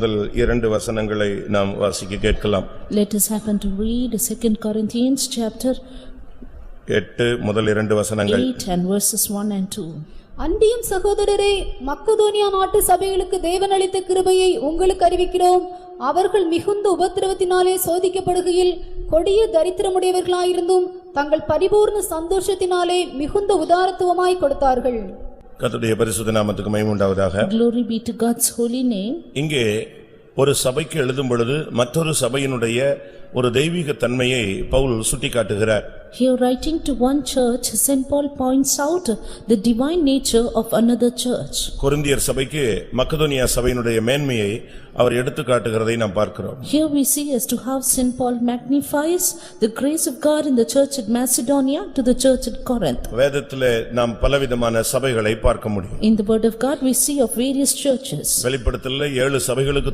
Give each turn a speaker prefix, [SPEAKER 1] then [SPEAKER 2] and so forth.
[SPEAKER 1] முதல் 2 வசனங்களை நாம் வாசிக்க கேட்கலாம்.
[SPEAKER 2] Let us happen to read 2 Corinthians chapter
[SPEAKER 1] 8 முதல் 2 வசனங்கள்.
[SPEAKER 2] 8 and verses 1 and 2.
[SPEAKER 3] அன்றியும் சகோதரரே, மக்கதோனியா நாட்டு சபைகளுக்கு தேவன் அளித்த கிருபையை உங்களுக்கு அறிவிக்கிறோம். அவர்கள் மிகுந்த உபத்திரவத்தினாலே சோதிக்கப்படுகையில் கொடிய தரித்திரமுடையவர்களாயிருந்தும் தங்கள் பரிபூர்ண சந்தோஷத்தினாலே மிகுந்த உதாரத்துவமாய் கொடுத்தார்கள்.
[SPEAKER 1] கர்த்தருடைய பரிசுத்த நாமத்துக்கு மகிமை உண்டாவதாக.
[SPEAKER 2] Glory be to God's holy name.
[SPEAKER 1] இங்கே ஒரு சபைக்கு எழுதும் பொழுது மற்றொரு சபையினுடைய ஒரு தெய்வீக தன்மையை Pavul சுட்டிக்காட்டுகிறார்.
[SPEAKER 2] Here writing to one church, St. Paul points out the divine nature of another church.
[SPEAKER 1] கொரிந்தியர் சபைக்கு மக்கதோனியா சபையினுடைய மேன்மையை அவர் எடுத்து காட்டுகிறதை நாம் பார்க்கிறோம்.
[SPEAKER 2] Here we see as to how St. Paul magnifies the grace of God in the church at Macedonia to the church at Corinth.
[SPEAKER 1] வேதத்திலே நாம் பலவிதமான சபைகளை பார்க்க முடியும்.
[SPEAKER 2] In the word of God we see of various churches.
[SPEAKER 1] வெளிப்படுத்தலிலே 7 சபைகளுக்கு